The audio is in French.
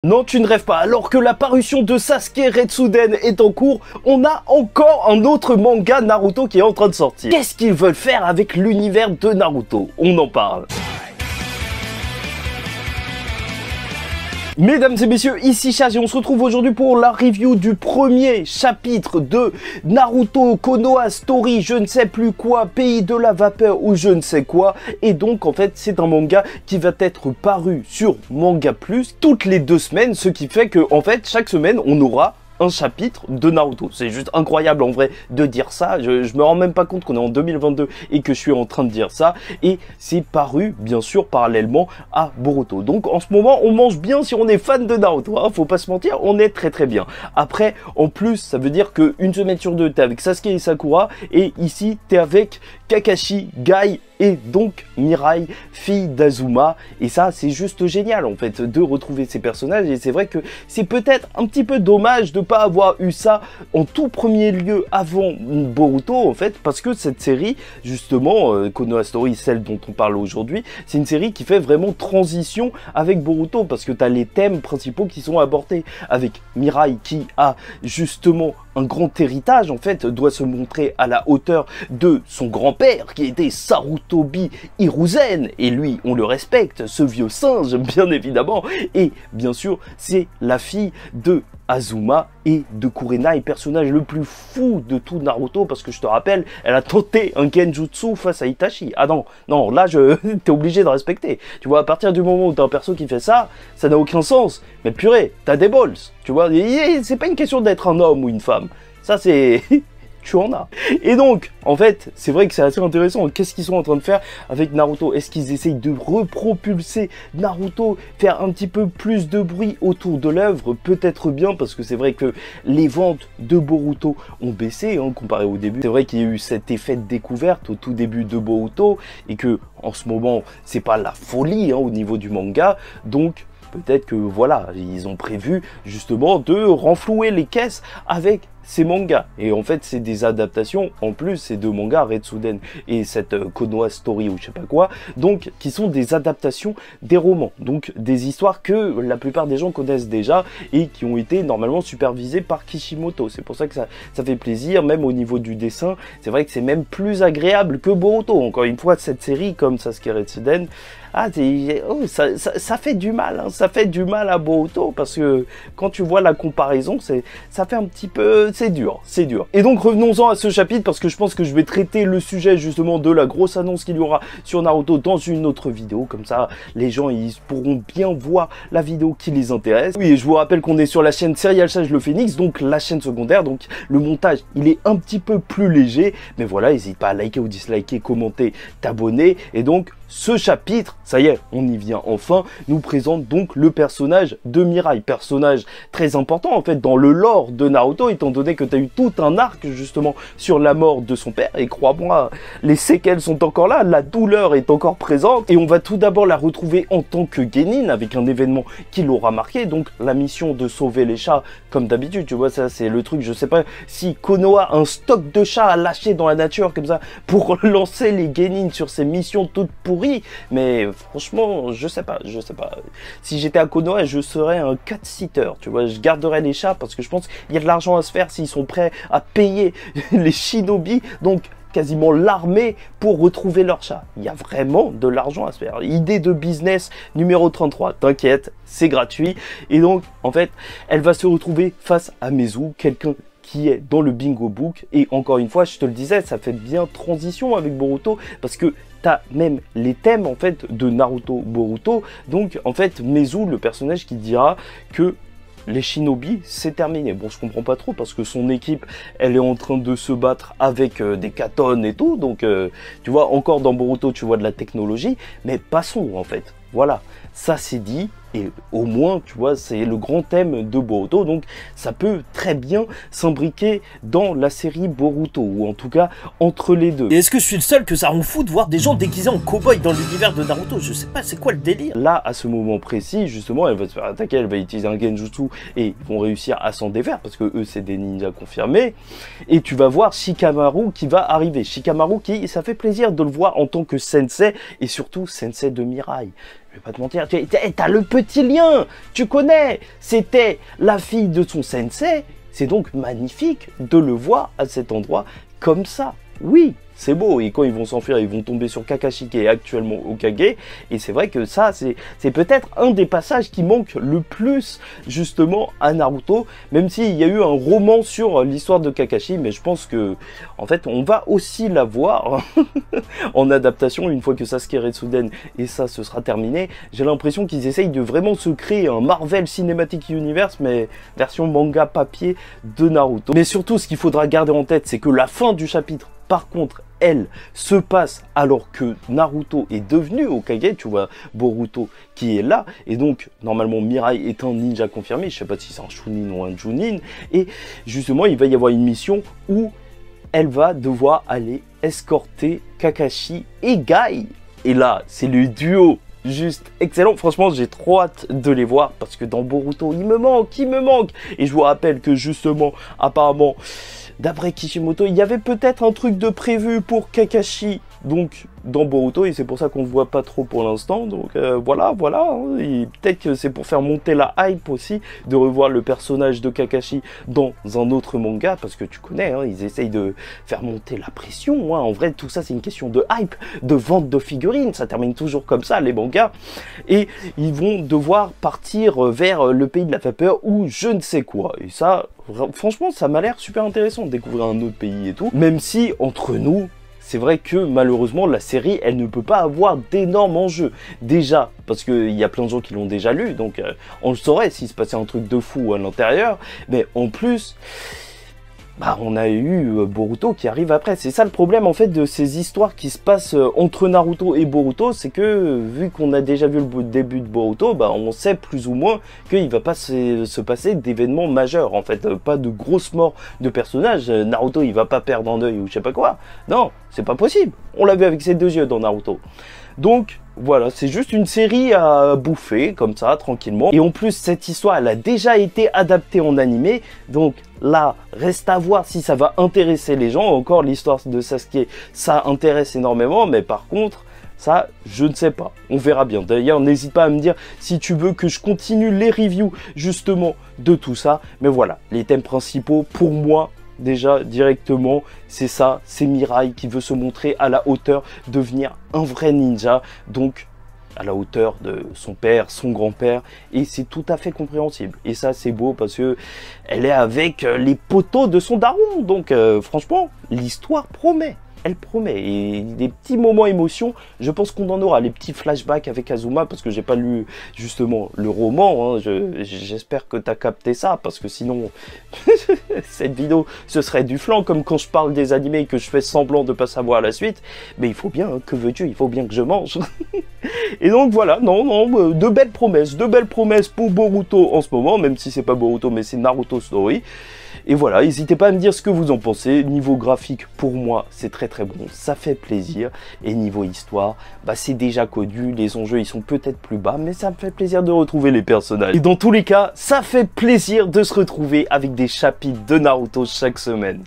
Non, tu ne rêves pas. Alors que la parution de Sasuke Retsuden est en cours, on a encore un autre manga Naruto qui est en train de sortir. Qu'est-ce qu'ils veulent faire avec l'univers de Naruto? On en parle. Mesdames et messieurs, ici Chage et on se retrouve aujourd'hui pour la review du premier chapitre de Naruto Konoha Story, je ne sais plus quoi, Pays de la Vapeur ou je ne sais quoi. Et donc en fait c'est un manga qui va être paru sur Manga Plus toutes les 2 semaines, ce qui fait que en fait chaque semaine on aura un chapitre de Naruto. C'est juste incroyable en vrai de dire ça. Je me rends même pas compte qu'on est en 2022 et que je suis en train de dire ça. Et c'est paru bien sûr parallèlement à Boruto. Donc en ce moment on mange bien si on est fan de Naruto. Hein, faut pas se mentir, on est très bien. Après en plus ça veut dire que une semaine sur 2 t'es avec Sasuke et Sakura et ici t'es avec Kakashi, Guy et donc Mirai, fille d'Azuma. Et ça c'est juste génial en fait de retrouver ces personnages. Et c'est vrai que c'est peut-être un petit peu dommage de pas avoir eu ça en tout premier lieu avant Boruto en fait, parce que cette série justement Konoha Story, celle dont on parle aujourd'hui, c'est une série qui fait vraiment transition avec Boruto, parce que tu as les thèmes principaux qui sont abordés avec Mirai qui a justement un grand héritage en fait, doit se montrer à la hauteur de son grand-père qui était Sarutobi Hiruzen, et lui on le respecte, ce vieux singe bien évidemment. Et bien sûr c'est la fille de Azuma et de Kurenai, personnage le plus fou de tout Naruto, parce que je te rappelle, elle a tenté un genjutsu face à Itachi. Ah non, là t'es obligé de respecter. Tu vois, à partir du moment où t'as un perso qui fait ça, ça n'a aucun sens. Mais purée, t'as des balls, tu vois, c'est pas une question d'être un homme ou une femme. Ça c'est... tu en as. Et donc, en fait, c'est vrai que c'est assez intéressant. Qu'est-ce qu'ils sont en train de faire avec Naruto? Est-ce qu'ils essayent de repropulser Naruto, faire un petit peu plus de bruit autour de l'œuvre? Peut-être bien, parce que c'est vrai que les ventes de Boruto ont baissé, hein, comparé au début. C'est vrai qu'il y a eu cet effet de découverte au tout début de Boruto, et que, en ce moment, c'est pas la folie, hein, au niveau du manga. Donc, peut-être que, voilà, ils ont prévu, justement, de renflouer les caisses avec ces mangas. Et en fait c'est des adaptations, en plus c'est 2 mangas, Retsuden et cette Konoha Story ou je sais pas quoi, donc qui sont des adaptations des romans, donc des histoires que la plupart des gens connaissent déjà et qui ont été normalement supervisées par Kishimoto. C'est pour ça que ça fait plaisir, même au niveau du dessin, c'est vrai que c'est même plus agréable que Boruto. Encore une fois, cette série comme Sasuke Retsuden, ça fait du mal, hein, ça fait du mal à Boruto, parce que quand tu vois la comparaison, ça fait un petit peu, c'est dur. Et donc revenons-en à ce chapitre, parce que je pense que je vais traiter le sujet justement de la grosse annonce qu'il y aura sur Naruto dans une autre vidéo, comme ça les gens ils pourront bien voir la vidéo qui les intéresse. Oui, et je vous rappelle qu'on est sur la chaîne Serial Sage le Phoenix, donc la chaîne secondaire, donc le montage il est un petit peu plus léger, mais voilà, n'hésite pas à liker ou disliker, commenter, t'abonner. Et donc ce chapitre, ça y est, on y vient enfin, nous présente donc le personnage de Mirai, personnage très important en fait dans le lore de Naruto, étant donné que tu as eu tout un arc justement sur la mort de son père, et crois-moi, les séquelles sont encore là, la douleur est encore présente, et on va tout d'abord la retrouver en tant que Genin, avec un événement qui l'aura marqué, donc la mission de sauver les chats, comme d'habitude, tu vois, ça c'est le truc, je sais pas si Konoha a un stock de chats à lâcher dans la nature comme ça, pour lancer les Genin sur ces missions toutes pourries. Mais franchement, je sais pas. Si j'étais à Konoha, je serais un cat-sitter, tu vois, je garderais les chats, parce que je pense qu'il y a de l'argent à se faire s'ils sont prêts à payer les shinobi, donc quasiment l'armée, pour retrouver leurs chats. Il y a vraiment de l'argent à se faire. Idée de business numéro 33, t'inquiète, c'est gratuit. Et donc, en fait, elle va se retrouver face à Mezu, quelqu'un qui est dans le bingo book. Et encore une fois, je te le disais, ça fait bien transition avec Boruto, parce que t'as même les thèmes en fait de Naruto Boruto. Donc en fait Mezu, le personnage qui dira que les shinobi c'est terminé. Bon, je comprends pas trop, parce que son équipe elle est en train de se battre avec des katones et tout, donc tu vois, encore dans Boruto tu vois de la technologie, mais passons en fait. Voilà, ça c'est dit, et au moins, tu vois, c'est le grand thème de Boruto, donc ça peut très bien s'imbriquer dans la série Boruto, ou en tout cas entre les deux. Et est-ce que je suis le seul que ça rend fou de voir des gens déguisés en cow-boy dans l'univers de Naruto? Je sais pas, c'est quoi le délire? Là, à ce moment précis, justement, elle va se faire attaquer, elle va utiliser un genjutsu, et ils vont réussir à s'en défaire, parce que eux, c'est des ninjas confirmés, et tu vas voir Shikamaru qui va arriver. Shikamaru qui, ça fait plaisir de le voir en tant que sensei, et surtout sensei de Mirai. je vais pas te mentir, t'as le petit lien, tu connais, c'était la fille de son sensei, c'est donc magnifique de le voir à cet endroit comme ça. Oui, c'est beau, et quand ils vont s'enfuir, ils vont tomber sur Kakashi qui est actuellement Hokage, et c'est vrai que ça, c'est peut-être un des passages qui manque le plus, justement, à Naruto, même s'il y a eu un roman sur l'histoire de Kakashi, mais je pense que, en fait, on va aussi la voir en adaptation, une fois que Sasuke Retsuden, et ça, ce sera terminé. J'ai l'impression qu'ils essayent de vraiment se créer un Marvel Cinematic Universe, mais version manga papier de Naruto. Mais surtout, ce qu'il faudra garder en tête, c'est que la fin du chapitre, par contre, elle se passe alors que Naruto est devenu Hokage, tu vois Boruto qui est là, et donc normalement Mirai est un ninja confirmé, je sais pas si c'est un Chunin ou un Junin, et justement il va y avoir une mission où elle va devoir aller escorter Kakashi et Guy, et là c'est le duo juste excellent, franchement j'ai trop hâte de les voir, parce que dans Boruto il me manque, et je vous rappelle que justement apparemment d'après Kishimoto, il y avait peut-être un truc de prévu pour Kakashi, donc dans Boruto, et c'est pour ça qu'on ne voit pas trop pour l'instant, donc voilà, hein, et peut-être que c'est pour faire monter la hype aussi, de revoir le personnage de Kakashi dans un autre manga, parce que tu connais, hein, ils essayent de faire monter la pression, hein. En vrai tout ça c'est une question de hype, de vente de figurines, ça termine toujours comme ça les mangas, et ils vont devoir partir vers le pays de la vapeur ou je ne sais quoi, et ça, franchement ça m'a l'air super intéressant de découvrir un autre pays et tout, même si entre nous, c'est vrai que malheureusement la série elle ne peut pas avoir d'énormes enjeux. Déjà parce qu'il y a plein de gens qui l'ont déjà lu, donc on le saurait s'il se passait un truc de fou à l'intérieur, mais en plus bah, on a eu Boruto qui arrive après. C'est ça le problème en fait de ces histoires qui se passent entre Naruto et Boruto, c'est que vu qu'on a déjà vu le début de Boruto, bah, on sait plus ou moins qu'il va pas se passer d'événements majeurs en fait, pas de grosses morts de personnages. Naruto il va pas perdre un œil ou je sais pas quoi, non, c'est pas possible, on l'a vu avec ses 2 yeux dans Naruto. Donc voilà, c'est juste une série à bouffer comme ça, tranquillement. Et en plus, cette histoire, elle a déjà été adaptée en animé. Donc là, reste à voir si ça va intéresser les gens. Encore, l'histoire de Sasuke, ça intéresse énormément. Mais par contre, ça, je ne sais pas. On verra bien. D'ailleurs, n'hésite pas à me dire si tu veux que je continue les reviews, justement, de tout ça. Mais voilà, les thèmes principaux, pour moi, déjà directement, c'est ça, c'est Mirai qui veut se montrer à la hauteur, devenir un vrai ninja, donc à la hauteur de son père, son grand-père, et c'est tout à fait compréhensible. Et ça c'est beau parce que elle est avec les poteaux de son daron, donc franchement, l'histoire promet. Elle promet, et des petits moments émotion, je pense qu'on en aura, les petits flashbacks avec Azuma, parce que j'ai pas lu justement le roman, hein. J'espère que tu as capté ça, parce que sinon, cette vidéo, ce serait du flan, comme quand je parle des animés et que je fais semblant de pas savoir la suite, mais il faut bien, hein, que veux-tu, il faut bien que je mange. Et donc voilà, de belles promesses pour Boruto en ce moment, même si c'est pas Boruto, mais c'est Naruto Story. Et voilà, n'hésitez pas à me dire ce que vous en pensez. Niveau graphique, pour moi, c'est très très bon, ça fait plaisir. Et niveau histoire, bah c'est déjà connu, les enjeux ils sont peut-être plus bas, mais ça me fait plaisir de retrouver les personnages. Et dans tous les cas, ça fait plaisir de se retrouver avec des chapitres de Naruto chaque semaine.